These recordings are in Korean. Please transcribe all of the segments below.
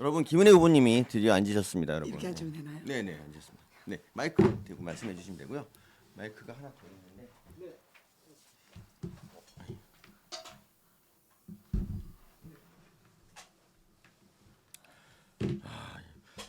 여러분 김은혜 후보님이 드디어 앉으셨습니다, 여러분. 이렇게 앉으면 되나요? 네네 앉으셨습니다. 네 마이크 대고 말씀해 주시면 되고요. 마이크가 하나 더 있는데.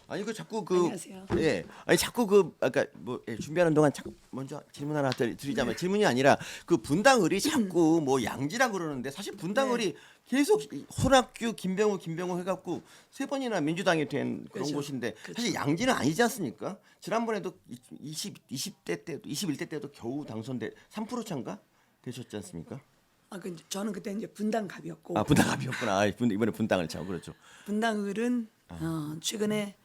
아니 그 자꾸 그 안녕하세요. 예 아니 자꾸 그 아까 뭐 준비하는 동안 자꾸 먼저 질문 하나 드리자면 질문이 아니라 그 분당을이 자꾸 뭐 양지라 그러는데 사실 분당을이 계속 손학규 김병우 해갖고 세 번이나 민주당이 된 그런 그렇죠. 곳인데 그렇죠. 사실 양지는 아니지 않습니까? 지난번에도 20대 때도 21대 때도 겨우 당선돼 3% 차인가 되셨지 않습니까? 저는 그때 이제 분당갑이었고 아 분당갑이었구나. 아, 이번에 분당을 차고 그렇죠. 분당을은 최근에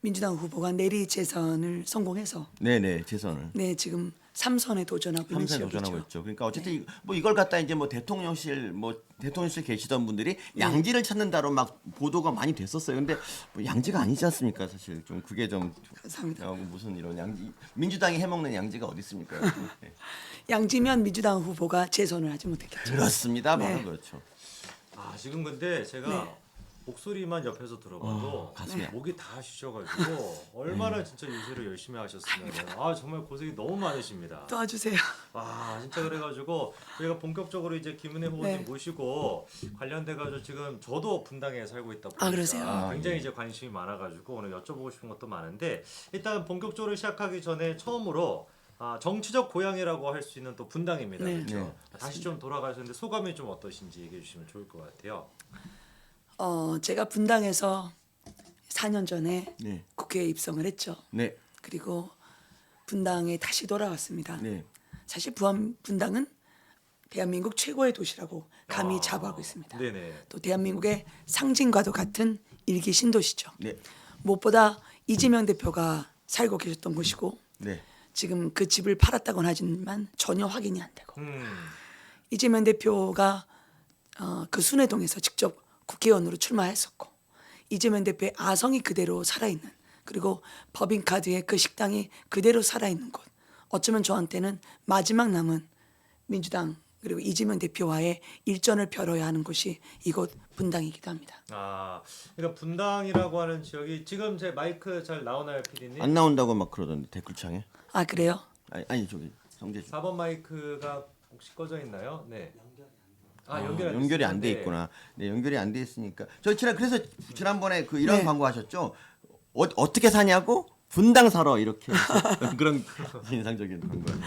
민주당 후보가 내리 재선을 성공해서 네네 재선을. 네 지금 3선에 도전하고 있는 3세 지역이죠. 도전하고 있죠. 그러니까 어쨌든 뭐 이걸 갖다 이제 뭐 대통령실 계시던 분들이 양지를 찾는다로 막 보도가 많이 됐었어요. 근데 뭐 양지가 아니지 않습니까? 사실 좀 그게 좀 감사합니다. 무슨 이런 양지 민주당이 해먹는 양지가 어디 있습니까? 네. 양지면 민주당 후보가 재선을 하지 못했겠죠. 그렇습니다. 바로 네. 그렇죠. 아 지금 근데 제가 네. 목소리만 옆에서 들어봐도 가슴이 목이 다 쉬셔가지고 얼마나 진짜 요새를 열심히 하셨으면 아 정말 고생이 너무 많으십니다. 도와주세요. 아 진짜 그래가지고 저희가 본격적으로 이제 김은혜 후보님 네. 모시고 관련돼가지고 지금 저도 분당에 살고 있다 보니까 그러세요? 굉장히 이제 관심이 많아가지고 오늘 여쭤보고 싶은 것도 많은데 일단 본격적으로 시작하기 전에 처음으로 정치적 고향이라고 할 수 있는 또 분당입니다. 네. 그렇죠? 네. 다시 좀 돌아가셨는데 소감이 좀 어떠신지 얘기해 주시면 좋을 것 같아요. 제가 분당에서 4년 전에 네. 국회에 입성을 했죠. 네. 그리고 분당에 다시 돌아왔습니다. 네. 사실 분당은 대한민국 최고의 도시라고 감히 자부하고 있습니다. 네네. 또 대한민국의 상징과도 같은 일기 신도시죠. 네. 무엇보다 이재명 대표가 살고 계셨던 곳이고 네. 지금 그 집을 팔았다고는 하지만 전혀 확인이 안 되고 음. 이재명 대표가 그 순회동에서 직접 국회의원으로 출마했었고 이재명 대표의 아성이 그대로 살아있는 그리고 법인카드의 그 식당이 그대로 살아있는 곳 어쩌면 저한테는 마지막 남은 민주당 그리고 이재명 대표와의 일전을 벼러야 하는 곳이 이곳 분당이기도 합니다. 그러니까 분당이라고 하는 지역이 지금 제 마이크 잘 나오나요, PD님? 안 나온다고 막 그러던데 댓글창에. 아 그래요? 아니 저기 성재주. 4번 마이크가 혹시 꺼져 있나요? 네. 연결이 안 돼 있구나. 네, 연결이 안 돼 있으니까. 그래서 지난번에 그 이런 네. 광고 하셨죠? 어떻게 사냐고? 분당 사러 이렇게 그런 인상적인 광고였는데.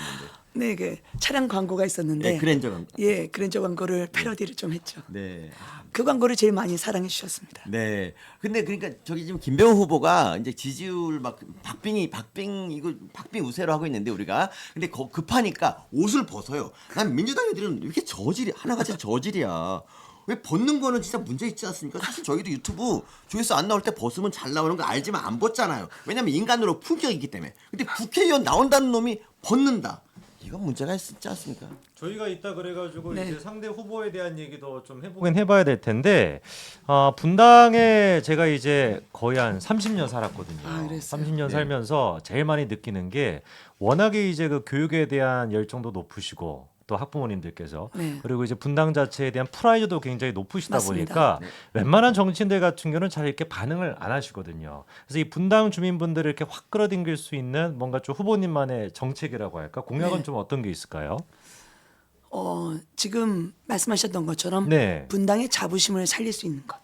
네, 그 차량 광고가 있었는데 네, 그랜저 광고. 예, 그랜저 광고를 패러디를 좀 했죠. 네. 그 광고를 제일 많이 사랑해 주셨습니다. 네. 근데 그러니까 저기 지금 김병우 후보가 이제 지지율 막 박빙 우세로 하고 있는데 우리가 근데 급하니까 옷을 벗어요. 난 민주당 애들은 왜 이렇게 저질이 하나같이 저질이야. 왜 벗는 거는 진짜 문제 있지 않습니까? 사실 저희도 유튜브 조회수 안 나올 때 벗으면 잘 나오는 거 알지만 안 벗잖아요. 왜냐면 인간으로 품격이기 때문에. 근데 국회의원 나온다는 놈이 벗는다. 이건 문제가 있지 않습니까? 저희가 이따 그래가지고 네. 이제 상대 후보에 대한 얘기도 좀 해봐야 될 텐데 분당에 제가 이제 거의 한 30년 살았거든요. 그랬어요? 30년 네. 살면서 제일 많이 느끼는 게 워낙에 이제 그 교육에 대한 열정도 높으시고 또 학부모님들께서 네. 그리고 이제 분당 자체에 대한 프라이드도 굉장히 높으시다 맞습니다. 보니까 웬만한 정치인들 같은 경우는 잘 이렇게 반응을 안 하시거든요. 그래서 이 분당 주민분들을 이렇게 확 끌어당길 수 있는 뭔가 좀 후보님만의 정책이라고 할까 공약은 네. 좀 어떤 게 있을까요? 지금 말씀하셨던 것처럼 네. 분당의 자부심을 살릴 수 있는 것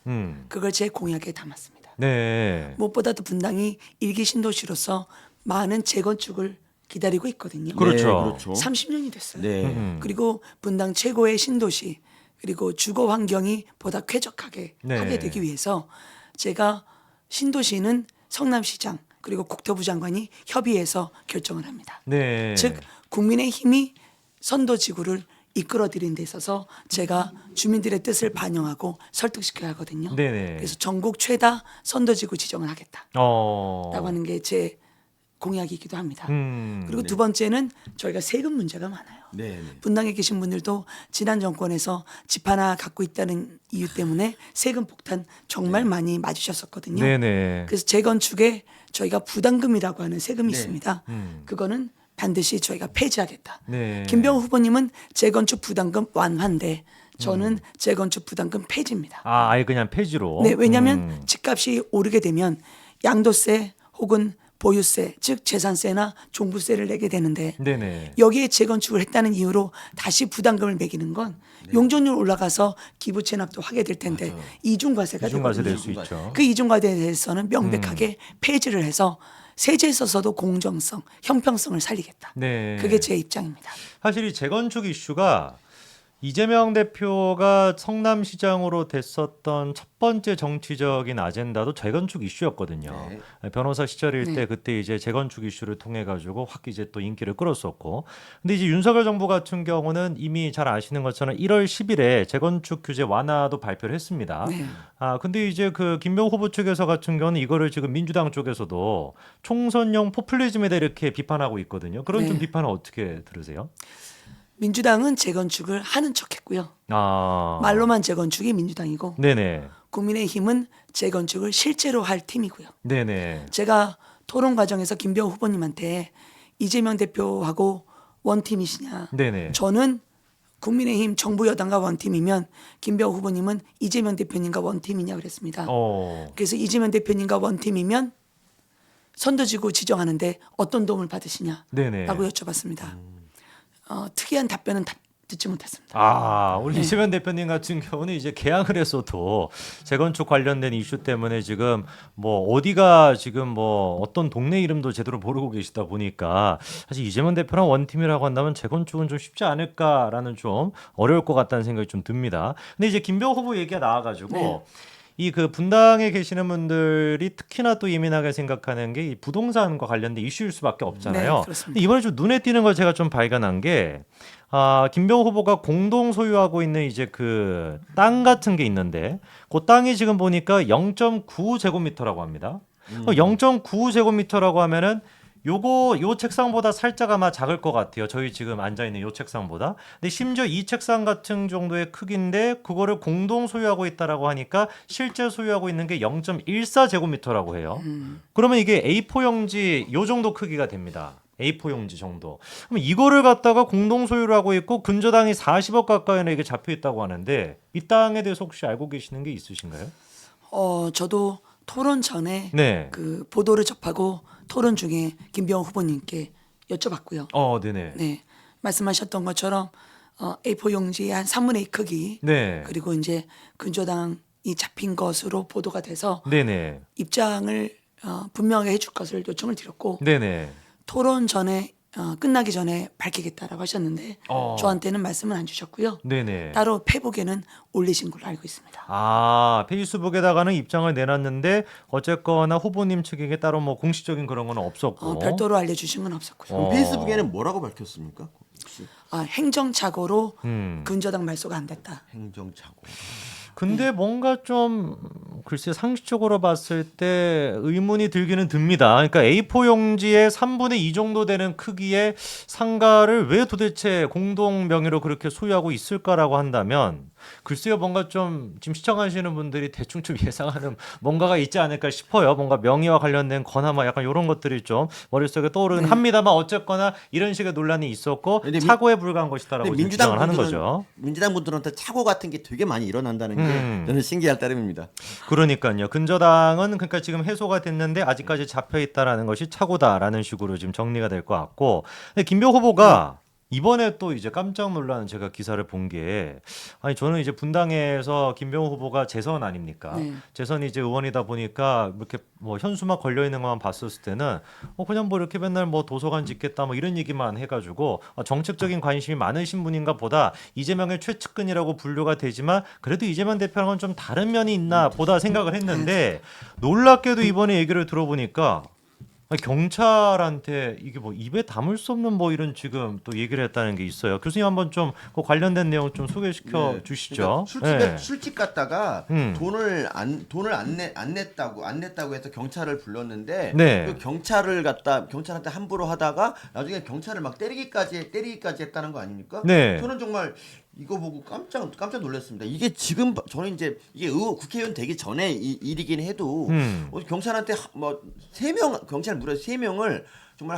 그걸 제 공약에 담았습니다. 네. 무엇보다도 분당이 일기 신도시로서 많은 재건축을 기다리고 있거든요. 그렇죠. 네, 그렇죠. 30년이 됐어요. 네. 그리고 분당 최고의 신도시 그리고 주거 환경이 보다 쾌적하게 네. 하게 되기 위해서 제가 신도시는 성남시장 그리고 국토부 장관이 협의해서 결정을 합니다. 네. 즉 국민의힘이 선도지구를 이끌어들이는 데 있어서 제가 주민들의 뜻을 반영하고 설득시켜야 하거든요. 네네. 그래서 전국 최다 선도지구 지정을 하겠다라고 하는 게 제 공약이기도 합니다. 그리고 두 번째는 저희가 세금 문제가 많아요. 네. 분당에 계신 분들도 지난 정권에서 집 하나 갖고 있다는 이유 때문에 세금 폭탄 정말 많이 맞으셨었거든요. 네네. 그래서 재건축에 저희가 부담금이라고 하는 세금이 네. 있습니다. 그거는 반드시 저희가 폐지하겠다. 네. 김병우 후보님은 재건축 부담금 완화인데 저는 재건축 부담금 폐지입니다. 아, 아예 그냥 폐지로. 네, 왜냐하면 집값이 오르게 되면 양도세 혹은 보유세, 즉 재산세나 종부세를 내게 되는데 네네. 여기에 재건축을 했다는 이유로 다시 부담금을 매기는 건 용적률 올라가서 기부 체납도 하게 될 텐데 이중과세가 이중과세 될 되거든요. 수 있죠. 그 이중과세에 대해서는 명백하게 폐지를 해서 세제에 있어서도 공정성, 형평성을 살리겠다. 네. 그게 제 입장입니다. 사실 이 재건축 이슈가 이재명 대표가 성남시장으로 됐었던 첫 번째 정치적인 아젠다도 재건축 이슈였거든요. 변호사 시절일 네. 때 그때 이제 재건축 이슈를 통해 가지고 확 이제 또 인기를 끌었었고, 근데 이제 윤석열 정부 같은 경우는 이미 잘 아시는 것처럼 1월 10일에 재건축 규제 완화도 발표를 했습니다. 네. 아, 근데 이제 그 김병호 후보 측에서 같은 경우는 이거를 지금 민주당 쪽에서도 총선용 포퓰리즘에 대해 이렇게 비판하고 있거든요. 그런 좀 네. 비판은 어떻게 들으세요? 민주당은 재건축을 하는 척했고요. 아, 말로만 재건축이 민주당이고 네네. 국민의힘은 재건축을 실제로 할 팀이고요. 네네. 제가 토론 과정에서 김병호 후보님한테 이재명 대표하고 원팀이시냐? 네네. 저는 국민의힘 정부 여당과 원팀이면 김병호 후보님은 이재명 대표님과 원팀이냐 그랬습니다. 그래서 이재명 대표님과 원팀이면 선두지구 지정하는데 어떤 도움을 받으시냐라고 네네. 여쭤봤습니다. 특이한 답변은 듣지 못했습니다. 아, 우리 이재명 대표님 같은 경우는 이제 개항을 했어도 재건축 관련된 이슈 때문에 지금 뭐 어디가 지금 뭐 어떤 동네 이름도 제대로 모르고 계시다 보니까 사실 이재명 대표랑 원팀이라고 한다면 재건축은 좀 쉽지 않을까라는 좀 어려울 것 같다는 생각이 좀 듭니다. 근데 이제 김병호 후보 얘기가 나와가지고 네. 이 그 분당에 계시는 분들이 특히나 또 예민하게 생각하는 게 이 부동산과 관련된 이슈일 수밖에 없잖아요. 네, 그렇습니다. 근데 이번에 좀 눈에 띄는 걸 제가 좀 발견한 게 김병호 후보가 공동 소유하고 있는 이제 그 땅 같은 게 있는데 그 땅이 지금 보니까 0.9제곱미터라고 합니다. 0.9제곱미터라고 하면은 요 책상보다 살짝 아마 작을 것 같아요. 저희 지금 앉아 있는 요 책상보다. 근데 심지어 이 책상 같은 정도의 크기인데 그거를 공동 소유하고 있다라고 하니까 실제 소유하고 있는 게 0.14제곱미터라고 해요. 그러면 이게 A4 용지 요 정도 크기가 됩니다. A4 용지 정도. 그럼 이거를 갖다가 공동 소유를 하고 있고 근저당이 40억 가까이나 이게 잡혀 있다고 하는데 이 땅에 대해서 혹시 알고 계시는 게 있으신가요? 저도 토론 전에 네. 그 보도를 접하고 토론 중에 김병호 후보님께 여쭤봤고요. 네네. 네, 말씀하셨던 것처럼 A4 용지의 한 3분의 2 크기 네. 그리고 이제 근저당이 잡힌 것으로 보도가 돼서 네네. 입장을 분명하게 해줄 것을 요청을 드렸고 네네. 토론 전에 끝나기 전에 밝히겠다라고 하셨는데 저한테는 말씀을 안 주셨고요. 네네. 따로 페북에는 올리신 걸로 알고 있습니다. 아, 페이스북에다가는 입장을 내놨는데 어쨌거나 후보님 측에게 따로 뭐 공식적인 그런 건 없었고. 별도로 알려주신 건 없었고요. 어. 페이스북에는 뭐라고 밝혔습니까? 혹시 행정착오로 음. 근저당 말소가 안 됐다. 행정착오. 근데 뭔가 좀 글쎄 상식적으로 봤을 때 의문이 들기는 듭니다. 그러니까 A4 용지의 3분의 2 정도 되는 크기의 상가를 왜 도대체 공동 명의로 그렇게 소유하고 있을까라고 한다면 글쎄요, 뭔가 좀 지금 시청하시는 분들이 대충 좀 예상하는 뭔가가 있지 않을까 싶어요. 뭔가 명의와 관련된 거나마 약간 이런 것들이 좀 머릿속에 떠오르긴 합니다만 어쨌거나 이런 식의 논란이 있었고 근데 착오에 불과한 것이다라고 근데 지금 주장을 하는 거죠. 민주당 분들한테 착오 같은 게 되게 많이 일어난다는 게 저는 신기할 따름입니다. 그러니까요. 근저당은 그러니까 지금 해소가 됐는데 아직까지 잡혀 있다라는 것이 착오다라는 식으로 지금 정리가 될 것 같고. 근데 김병호 후보가 이번에 또 이제 깜짝 놀라는 제가 기사를 본 게 아니 저는 이제 분당에서 김병호 후보가 재선 아닙니까? 네. 재선이 이제 의원이다 보니까 이렇게 뭐 현수막 걸려 있는 것만 봤었을 때는 그냥 뭐 이렇게 맨날 뭐 도서관 짓겠다 뭐 이런 얘기만 해가지고 정책적인 관심이 많으신 분인가 보다 이재명의 최측근이라고 분류가 되지만 그래도 이재명 대표랑은 좀 다른 면이 있나 보다 생각을 했는데 놀랍게도 이번에 얘기를 들어보니까 경찰한테 이게 뭐 입에 담을 수 없는 뭐 이런 지금 또 얘기를 했다는 게 있어요. 교수님 한번 좀 그 관련된 내용 좀 소개시켜 주시죠. 그러니까 술집 갔다가 음. 돈을 안 냈다고 해서 경찰을 불렀는데 네. 그 경찰한테 함부로 하다가 나중에 경찰을 막 때리기까지 했다는 거 아닙니까? 네. 저는 정말 이거 보고 깜짝 놀랐습니다. 이게 지금 저는 이제 이게 국회의원 되기 전에 일이긴 해도 경찰한테 뭐 3명 경찰 무려 3명을 정말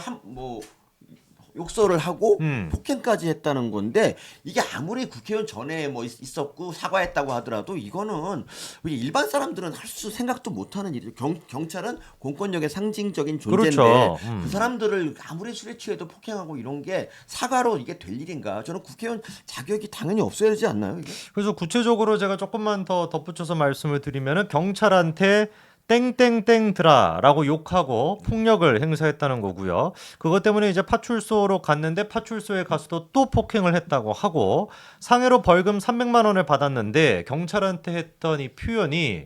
욕설을 하고 음. 폭행까지 했다는 건데 이게 아무리 국회의원 전에 뭐 있었고 사과했다고 하더라도 이거는 일반 사람들은 할 수 생각도 못하는 일이죠. 경찰은 공권력의 상징적인 존재인데 그렇죠. 그 사람들을 아무리 술에 취해도 폭행하고 이런 게 사과로 이게 될 일인가? 저는 국회의원 자격이 당연히 없어야 되지 않나요? 이게? 그래서 구체적으로 제가 조금만 더 덧붙여서 말씀을 드리면은 경찰한테 땡땡땡드라라고 욕하고 폭력을 행사했다는 거고요. 그것 때문에 이제 파출소로 갔는데 파출소에 가서도 또 폭행을 했다고 하고 상해로 벌금 300만 원을 받았는데 경찰한테 했던 이 표현이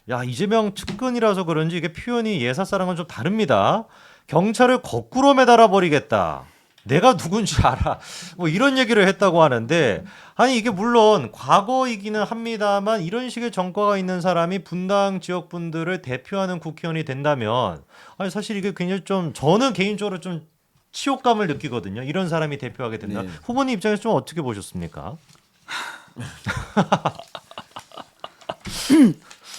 야 이재명 측근이라서 그런지 이게 표현이 예사사랑은 좀 다릅니다. 경찰을 거꾸로 매달아 버리겠다. 내가 누군지 알아. 뭐 이런 얘기를 했다고 하는데 아니 이게 물론 과거이기는 합니다만 이런 식의 전과가 있는 사람이 분당 지역 분들을 대표하는 국회의원이 된다면 아니 사실 이게 굉장히 좀 저는 개인적으로 좀 치욕감을 느끼거든요. 이런 사람이 대표하게 된다. 네. 후보님 입장에서 좀 어떻게 보셨습니까?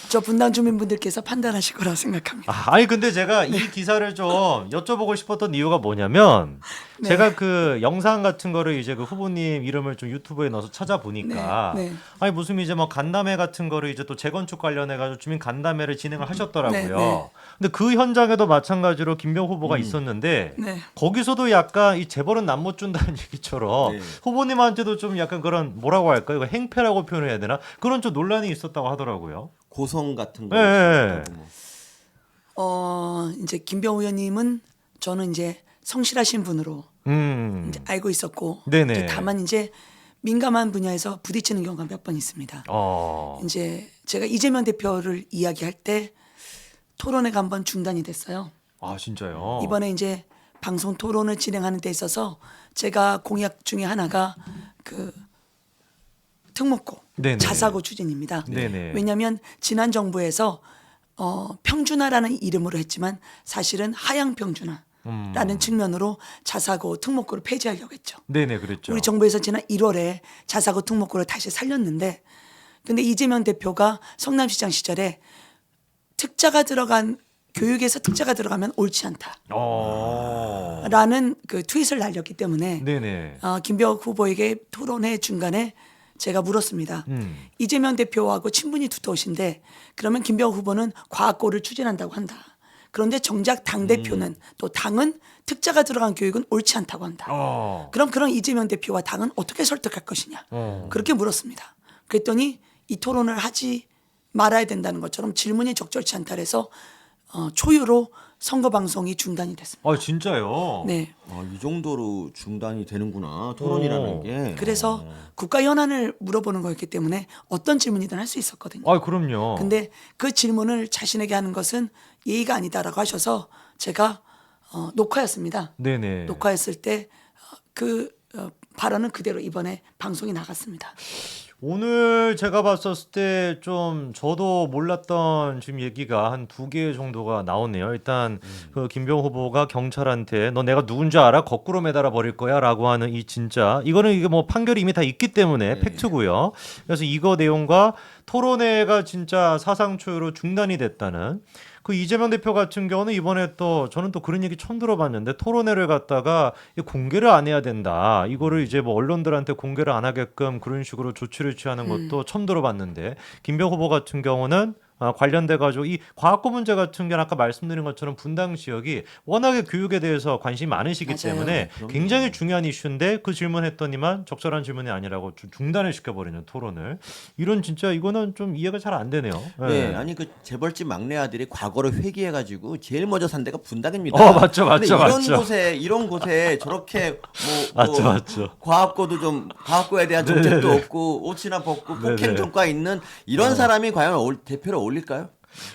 저 분당 주민분들께서 판단하실 거라 생각합니다. 아니 근데 제가 이 기사를 좀 여쭤보고 싶었던 이유가 뭐냐면 네. 제가 그 영상 같은 거를 이제 그 후보님 이름을 좀 유튜브에 넣어서 찾아보니까 네, 네. 아니 무슨 이제 뭐 간담회 같은 거를 이제 또 재건축 관련해 가지고 주민 간담회를 진행을 하셨더라고요. 네, 네. 근데 그 현장에도 마찬가지로 김병 후보가 있었는데 네. 거기서도 약간 이 재벌은 남 못 준다는 얘기처럼 네. 후보님한테도 좀 약간 그런 뭐라고 할까요? 이거 행패라고 표현해야 되나? 그런 좀 논란이 있었다고 하더라고요. 고성 같은 거. 네. 이제 김병우 의원님은 저는 이제 성실하신 분으로 이제 알고 있었고 네네. 이제 다만 이제 민감한 분야에서 부딪히는 경우가 몇 번 있습니다. 이제 제가 이재명 대표를 이야기할 때 토론회가 한번 중단이 됐어요. 아 진짜요? 이번에 이제 방송 토론을 진행하는 데 있어서 제가 공약 중에 하나가 그 특목고 네네. 자사고 추진입니다. 네네. 왜냐하면 지난 정부에서 평준화라는 이름으로 했지만 사실은 하향 평준화라는 측면으로 자사고 특목고를 폐지하려고 했죠. 네네 그랬죠. 우리 정부에서 지난 1월에 자사고 특목고를 다시 살렸는데 근데 이재명 대표가 성남시장 시절에 특자가 들어간 교육에서 특자가 들어가면 옳지 않다라는 그 트윗을 날렸기 때문에 네네. 김병욱 후보에게 토론회 중간에 제가 물었습니다. 이재명 대표하고 친분이 두터우신데 그러면 김병욱 후보는 과학고를 추진한다고 한다. 그런데 정작 당대표는 또 당은 특자가 들어간 교육은 옳지 않다고 한다. 그럼 그런 이재명 대표와 당은 어떻게 설득할 것이냐. 그렇게 물었습니다. 그랬더니 이 토론을 하지 말아야 된다는 것처럼 질문이 적절치 않다 해서 초유로 선거 방송이 중단이 됐습니다. 아 진짜요? 네. 이 정도로 중단이 되는구나 토론이라는 게. 그래서 국가 현안을 물어보는 거였기 때문에 어떤 질문이든 할 수 있었거든요. 아 그럼요. 근데 그 질문을 자신에게 하는 것은 예의가 아니다라고 하셔서 제가 녹화였습니다. 네네. 녹화했을 때 그 발언은 그대로 이번에 방송이 나갔습니다. 오늘 제가 봤었을 때 좀 저도 몰랐던 지금 얘기가 한 2개 정도가 나오네요. 일단 그 김병호 후보가 경찰한테 너 내가 누군지 알아? 거꾸로 매달아 버릴 거야라고 하는 이 진짜 이거는 이게 뭐 판결이 이미 다 있기 때문에 팩트고요. 그래서 이거 내용과 토론회가 진짜 사상 초유로 중단이 됐다는 그 이재명 대표 같은 경우는 이번에 또 저는 또 그런 얘기 처음 들어봤는데 토론회를 갖다가 공개를 안 해야 된다. 이거를 이제 뭐 언론들한테 공개를 안 하게끔 그런 식으로 조치를 취하는 것도 처음 들어봤는데 김병 후보 같은 경우는 관련돼 가지고 이 과학고 문제 같은 경우는 아까 말씀드린 것처럼 분당 지역이 워낙에 교육에 대해서 관심이 많으시기 맞아요. 때문에 그럼요. 굉장히 중요한 이슈인데 그 질문했더니만 적절한 질문이 아니라고 중단을 시켜버리는 토론을 이런 진짜 이거는 좀 이해가 잘 안 되네요. 네, 아니 그 재벌집 막내 아들이 과거를 회귀해가지고 제일 먼저 산 데가 분당입니다. 맞죠, 근데 맞죠. 이런 곳에 저렇게 맞죠. 과학고도 좀 과학고에 대한 정책도 없고 옷이나 벗고 폭행 네네. 전과 있는 이런 사람이 과연 대표를 올릴까요?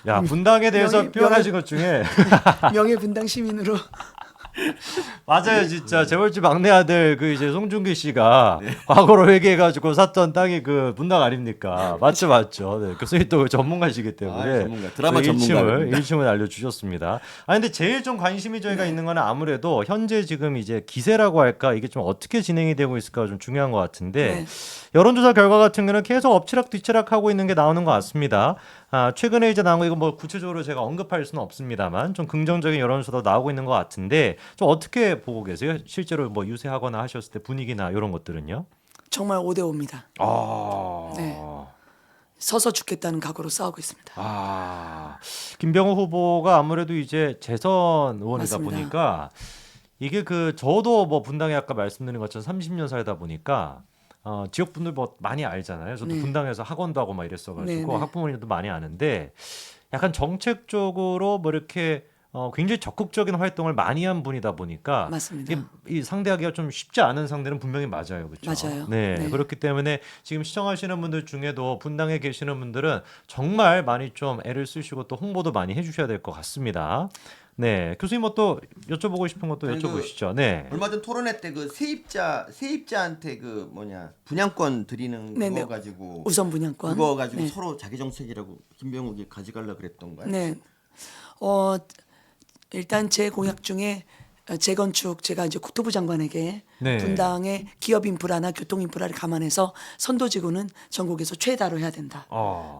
야 분당에 대해서 명예- 표현하신 것 중에 명예 분당 시민으로 맞아요, 진짜 재벌집 막내 아들 그 이제 송중기 씨가 과거로 회개해가지고 샀던 땅이 그 분당 아닙니까? 맞죠. 네, 교수님 또 전문가시기 때문에 전문가. 드라마 그 전문가입니다. 1층을 알려주셨습니다. 근데 제일 좀 관심이 저희가 있는 거는 아무래도 현재 지금 이제 기세라고 할까 이게 좀 어떻게 진행이 되고 있을까 좀 중요한 것 같은데 네. 여론조사 결과 같은 경우는 계속 엎치락 뒤치락 하고 있는 게 나오는 것 같습니다. 최근에 이제 나온 거 이거 뭐 구체적으로 제가 언급할 수는 없습니다만 좀 긍정적인 여론조사도 나오고 있는 것 같은데 좀 어떻게 보고 계세요? 실제로 뭐 유세하거나 하셨을 때 분위기나 이런 것들은요? 정말 5대5입니다. 아, 네. 서서 죽겠다는 각오로 싸우고 있습니다. 아, 김병호 후보가 아무래도 이제 재선 의원이다 맞습니다. 보니까 이게 그 저도 뭐 분당에 아까 말씀드린 것처럼 30년 살다 보니까 지역 분들 뭐 많이 알잖아요. 저도 네. 분당에서 학원도 하고 막 이랬어가지고 네, 네. 학부모님도 많이 아는데 약간 정책적으로 뭐 이렇게 굉장히 적극적인 활동을 많이 한 분이다 보니까 맞습니다. 이 상대하기가 좀 쉽지 않은 상대는 분명히 맞아요, 그렇죠? 맞아요. 네, 네. 그렇기 때문에 지금 시청하시는 분들 중에도 분당에 계시는 분들은 정말 많이 좀 애를 쓰시고 또 홍보도 많이 해주셔야 될 것 같습니다. 네, 교수님 뭐 또 여쭤보고 싶은 것도 아니, 여쭤보시죠. 네. 얼마 전 토론회 때 그 세입자한테 그 뭐냐 분양권 드리는 네네. 그거 가지고 우선 분양권. 그거 가지고 네. 서로 자기 정책이라고 김병욱이 가져가려 그랬던가요? 네. 일단 제 공약 중에 재건축 제가 이제 국토부 장관에게 네. 분당의 기업 인프라나 교통 인프라를 감안해서 선도지구는 전국에서 최다로 해야 된다.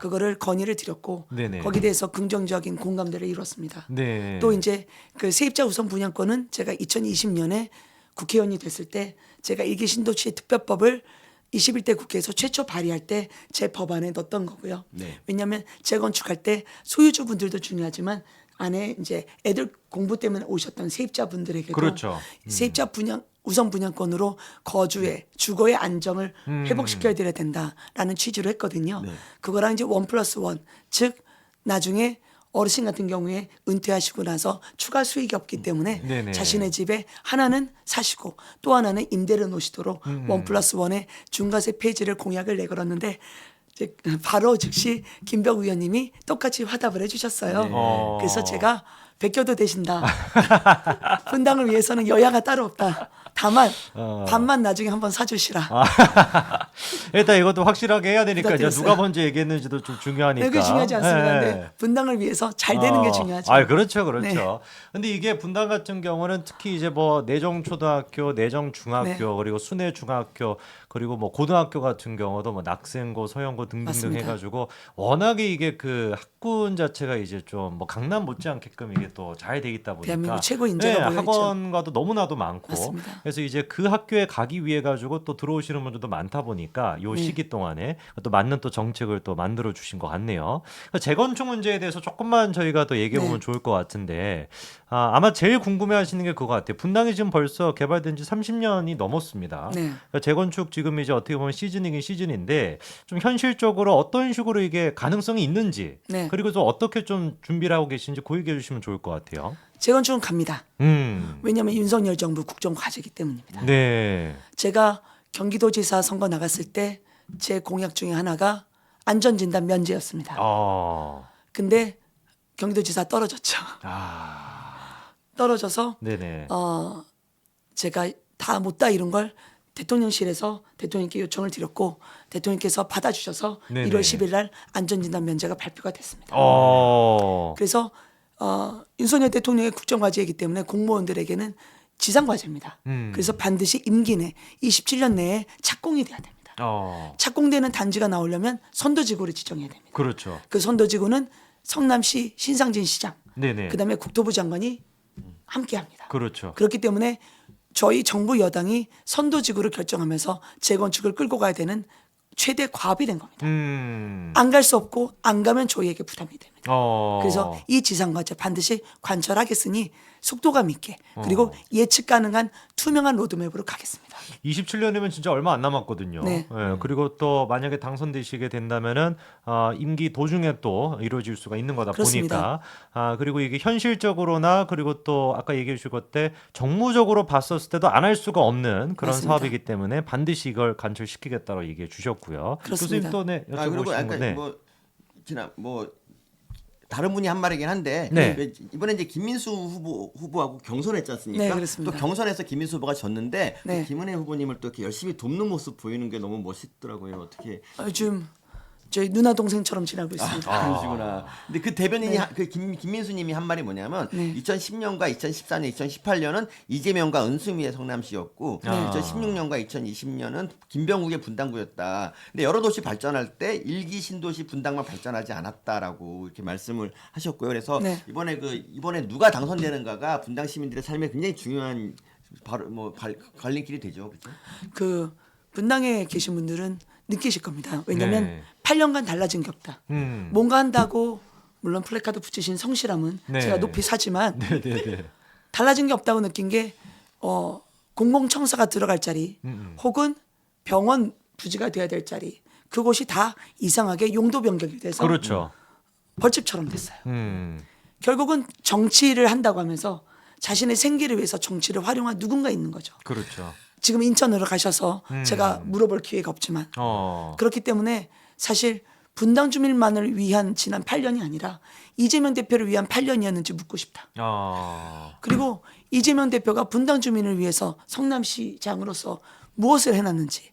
그거를 건의를 드렸고 네네. 거기에 대해서 긍정적인 공감대를 이뤘습니다. 네. 또 이제 그 세입자 우선 분양권은 제가 2020년에 국회의원이 됐을 때 제가 일기 신도시 특별법을 21대 국회에서 최초 발의할 때 제 법안에 넣었던 거고요. 네. 왜냐하면 재건축할 때 소유주분들도 중요하지만 안에 이제 애들 공부 때문에 오셨던 세입자분들에게도 그렇죠. 세입자 분양 우선 분양권으로 거주의 주거의 안정을 회복시켜야 드려야 된다라는 취지로 했거든요. 네. 그거랑 이제 1+1 즉 나중에 어르신 같은 경우에 은퇴하시고 나서 추가 수익이 없기 때문에 네네. 자신의 집에 하나는 사시고 또 하나는 임대를 놓으시도록 1+1의 중과세 폐지를 공약을 내걸었는데 이제 바로 즉시 김병우 의원님이 똑같이 화답을 해주셨어요. 네. 그래서 제가 베껴도 되신다. 분당을 위해서는 여야가 따로 없다. 다만 반만 나중에 한번 사주시라. 일단 이것도 확실하게 해야 되니까 이제 부탁드렸어요. 누가 먼저 얘기했는지도 좀 중요하니까. 네, 그게 중요하지 않습니다. 네. 근데 분당을 위해서 잘 되는 게 중요하죠. 아, 그렇죠, 그렇죠. 네. 근데 이게 분당 같은 경우는 특히 이제 뭐 내정 초등학교, 내정 중학교, 네. 그리고 순회 중학교, 그리고 뭐 고등학교 같은 경우도 뭐 낙생고, 서영고 등등등 맞습니다. 해가지고 워낙에 이게 그 학군 자체가 이제 좀 뭐 강남 못지않게끔 이게 또 잘 돼 있다 보니까 대한민국 최고 인재가 모여 있죠. 학원과도 너무나도 많고 맞습니다. 그래서 이제 그 학교에 가기 위해 가지고 또 들어오시는 분들도 많다 보니까 요 네. 시기 동안에 또 맞는 또 정책을 또 만들어 주신 것 같네요. 그러니까 재건축 문제에 대해서 조금만 저희가 또 얘기해 보면 네. 좋을 것 같은데 아마 제일 궁금해하시는 게 그거 같아요. 분당이 지금 벌써 개발된 지 30년이 넘었습니다. 네. 그러니까 재건축 지금 이제 어떻게 보면 시즌이긴 시즌인데 좀 현실적으로 어떤 식으로 이게 가능성이 있는지 네. 그리고 또 어떻게 좀 준비를 하고 계신지 그 얘기해 주시면 좋을 것 같아요. 재건축은 갑니다. 음. 왜냐하면 윤석열 정부 국정 과제이기 때문입니다. 네. 제가 경기도지사 선거 나갔을 때 제 공약 중에 하나가 안전진단 면제였습니다. 근데 경기도지사 떨어졌죠. 떨어져서 네네. 제가 다 못다 이룬 걸 대통령실에서 대통령께 요청을 드렸고 대통령께서 받아주셔서 네네. 1월 10일 날 안전진단 면제가 발표가 됐습니다. 그래서 윤석열 대통령의 국정과제이기 때문에 공무원들에게는 지상과제입니다. 그래서 반드시 임기 내 27년 내에 착공이 돼야 됩니다. 착공되는 단지가 나오려면 선도지구를 지정해야 됩니다. 그렇죠. 그 선도지구는 성남시 신상진 시장, 네네. 그다음에 국토부 장관이 함께합니다. 그렇죠. 그렇기 때문에 저희 정부 여당이 선도지구를 결정하면서 재건축을 끌고 가야 되는 최대 과업이 된 겁니다. 안 갈 수 없고 안 가면 저희에게 부담이 됩니다. 그래서 이 지상과제 반드시 관철하겠으니 속도감 있게 그리고 예측 가능한 투명한 로드맵으로 가겠습니다. 27년이면 진짜 얼마 안 남았거든요. 네. 예, 그리고 또 만약에 당선되시게 된다면은 임기 도중에 또 이루어질 수가 있는 거다 그렇습니다. 보니까 그리고 이게 현실적으로나 그리고 또 아까 얘기해 주실 때 정무적으로 봤었을 때도 안 할 수가 없는 그런 맞습니다. 사업이기 때문에 반드시 이걸 관철시키겠다고 얘기해 주셨고요. 그렇습니다. 교수님 또 네, 그리고 여쭤보신 약간 거 네. 뭐 지난 뭐 다른 분이 한 말이긴 한데 네. 이번에 이제 김민수 후보하고 경선했지 않습니까? 네, 그렇습니다. 또 경선에서 김민수 후보가 졌는데 네. 김은혜 후보님을 또 이렇게 열심히 돕는 모습 보이는 게 너무 멋있더라고요. 어떻게 요즘 저희 누나 동생처럼 지내고 있습니다. 그러시구나. 근데 그 대변인이 네. 그 김민수님이 한 말이 뭐냐면 네. 2010년과 2014년, 2018년은 이재명과 은수미의 성남시였고 네. 2016년과 2020년은 김병욱의 분당구였다. 근데 여러 도시 발전할 때 일기 신도시 분당만 발전하지 않았다라고 이렇게 말씀을 하셨고요. 그래서 네. 이번에 누가 당선되는가가 분당 시민들의 삶에 굉장히 중요한 바로 갈림길이 되죠, 그렇죠? 그 분당에 계신 분들은 느끼실 겁니다. 왜냐하면 네. 8년간 달라진 게 없다. 뭔가 한다고 물론 플래카드 붙이신 성실함은 네. 제가 높이 사지만 네네네. 달라진 게 없다고 느낀 게 공공청사가 들어갈 자리 혹은 병원 부지가 돼야 될 자리 그곳이 다 이상하게 용도 변경이 돼서 그렇죠. 벌집처럼 됐어요. 결국은 정치를 한다고 하면서 자신의 생계를 위해서 정치를 활용한 누군가 있는 거죠. 그렇죠. 지금 인천으로 가셔서 제가 물어볼 기회가 없지만 그렇기 때문에 사실 분당 주민만을 위한 지난 8년이 아니라 이재명 대표를 위한 8년이었는지 묻고 싶다. 그리고 이재명 대표가 분당 주민을 위해서 성남시장으로서 무엇을 해놨는지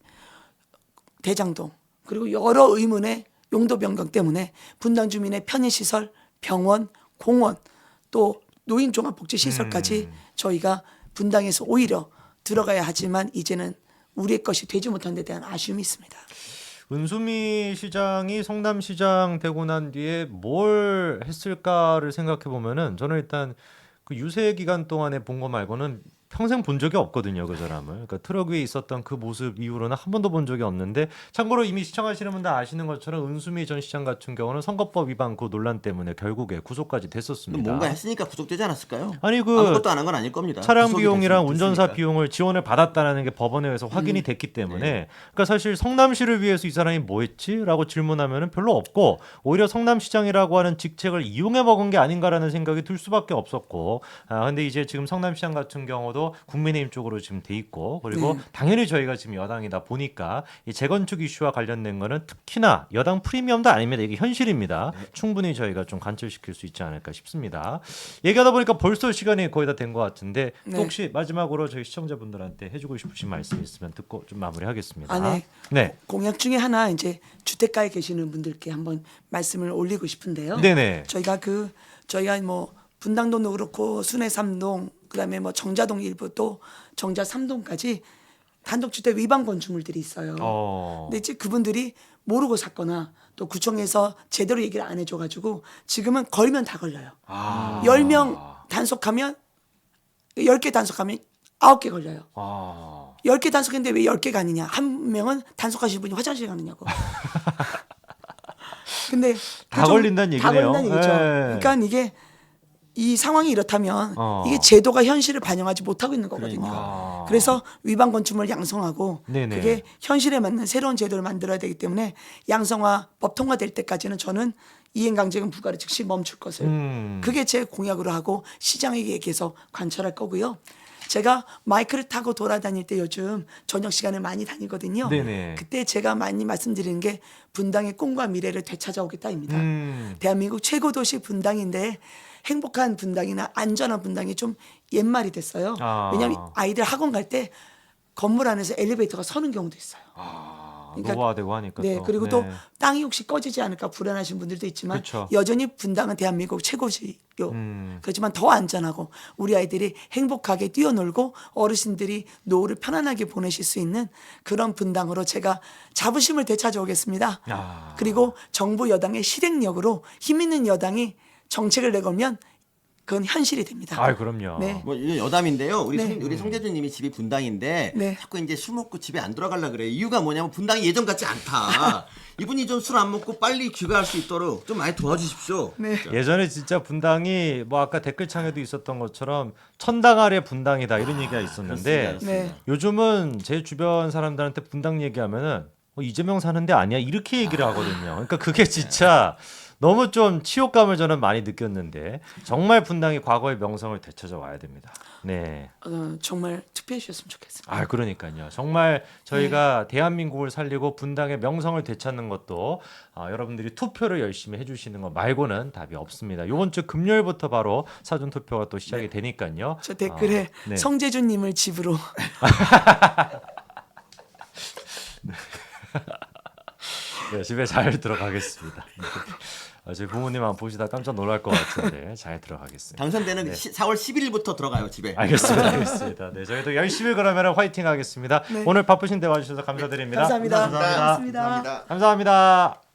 대장동 그리고 여러 의문의 용도 변경 때문에 분당 주민의 편의시설, 병원, 공원 또 노인 종합복지시설까지 저희가 분당에서 오히려 들어가야 하지만 이제는 우리의 것이 되지 못한 데 대한 아쉬움이 있습니다. 은수미 시장이 성남시장 되고 난 뒤에 뭘 했을까를 생각해 보면은 저는 일단 그 유세 기간 동안에 본 거 말고는 평생 본 적이 없거든요, 그 사람을. 그러니까 트럭 위에 있었던 그 모습 이후로는 한 번도 본 적이 없는데 참고로 이미 시청하시는 분들 아시는 것처럼 은수미 전 시장 같은 경우는 선거법 위반 그 논란 때문에 결국에 구속까지 됐었습니다. 뭔가 했으니까 구속되지 않았을까요? 아니 그 아무것도 안 한 건 아닐 겁니다. 차량 구속이 비용이랑 됐으니까. 운전사 비용을 지원을 받았다라는 게 법원에 의해서 확인이 됐기 때문에 그러니까 사실 성남시를 위해서 이 사람이 뭐 했지라고 질문하면은 별로 없고 오히려 성남시장이라고 하는 직책을 이용해 먹은 게 아닌가라는 생각이 들 수밖에 없었고 근데 이제 지금 성남시장 같은 경우도 국민의힘 쪽으로 지금 돼 있고 그리고 당연히 저희가 지금 여당이다 보니까 이 재건축 이슈와 관련된 거는 특히나 여당 프리미엄도 아닙니다. 이게 현실입니다. 충분히 저희가 좀 관철시킬 수 있지 않을까 싶습니다. 얘기하다 보니까 벌써 시간이 거의 다 된 것 같은데 또 네. 혹시 마지막으로 저희 시청자분들한테 해주고 싶으신 말씀 있으면 듣고 좀 마무리하겠습니다. 네. 네. 공약 중에 하나 이제 주택가에 계시는 분들께 한번 말씀을 올리고 싶은데요. 네네. 저희가 뭐 분당동도 그렇고 순회 3동 그다음에 뭐 정자동 일부 또 정자 3동까지 단독주택 위반 건축물들이 있어요. 근데 이제 그분들이 모르고 샀거나 또 구청에서 제대로 얘기를 안 해줘가지고 지금은 걸면 다 걸려요. 10명 단속하면 10개 단속하면 9개 걸려요. 10개 단속했는데 왜 10개가 아니냐. 한 명은 단속하시는 분이 화장실 가느냐고. 근데 다 걸린다는 다 얘기네요. 걸린다는 얘기죠. 네. 그러니까 이게 이 상황이 이렇다면 어. 이게 제도가 현실을 반영하지 못하고 있는 거거든요. 그러니까. 그래서 위반 건축물을 양성하고 네네. 그게 현실에 맞는 새로운 제도를 만들어야 되기 때문에 양성화 법 통과될 때까지는 저는 이행강제금 부과를 즉시 멈출 것을 그게 제 공약으로 하고 시장에게 얘기해서 관철할 거고요. 제가 마이크를 타고 돌아다닐 때 요즘 저녁 시간에 많이 다니거든요. 네네. 그때 제가 많이 말씀드리는 게 분당의 꿈과 미래를 되찾아오겠다입니다. 대한민국 최고 도시 분당인데 행복한 분당이나 안전한 분당이 좀 옛말이 됐어요. 왜냐하면 아이들 학원 갈 때 건물 안에서 엘리베이터가 서는 경우도 있어요. 그러니까 노화되고 하니까 네, 또. 그리고 네. 또 땅이 혹시 꺼지지 않을까 불안하신 분들도 있지만 그쵸. 여전히 분당은 대한민국 최고지요. 그렇지만 더 안전하고 우리 아이들이 행복하게 뛰어놀고 어르신들이 노후를 편안하게 보내실 수 있는 그런 분당으로 제가 자부심을 되찾아오겠습니다. 그리고 정부 여당의 실행력으로 힘 있는 여당이 정책을 내걸면 그건 현실이 됩니다. 아, 그럼요. 네. 뭐 이건 여담인데요. 우리 네. 우리 성재준님이 집이 분당인데 네. 자꾸 이제 술 먹고 집에 안 들어가려 그래요. 이유가 뭐냐면 분당이 예전 같지 않다. 이분이 좀 술 안 먹고 빨리 귀가할 수 있도록 좀 많이 도와주십시오. 네. 예전에 진짜 분당이 뭐 아까 댓글창에도 있었던 것처럼 천당 아래 분당이다 이런 얘기가 있었는데 그렇습니다. 네. 요즘은 제 주변 사람들한테 분당 얘기하면은 이재명 사는데 아니야 이렇게 얘기를 하거든요. 그러니까 그게 진짜 너무 좀 치욕감을 저는 많이 느꼈는데 정말 분당이 과거의 명성을 되찾아 와야 됩니다. 네. 정말 투표해 주셨으면 좋겠습니다. 아, 그러니까요. 정말 저희가 대한민국을 살리고 분당의 명성을 되찾는 것도 여러분들이 투표를 열심히 해주시는 것 말고는 답이 없습니다. 이번 주 금요일부터 바로 사전 투표가 또 시작이 되니까요. 저 댓글에 네. 성재준님을 집으로 네, 집에 잘 들어가겠습니다. 저희 부모님 안 보시다 깜짝 놀랄 것 같은데 잘 들어가겠습니다. 당선되는 4월 11일부터 들어가요 집에. 알겠습니다. 알겠습니다. 네, 저희도 열심히 그러면 화이팅 하겠습니다. 네. 오늘 바쁘신 데 와주셔서 감사드립니다. 감사합니다. 감사합니다. 고맙습니다. 감사합니다.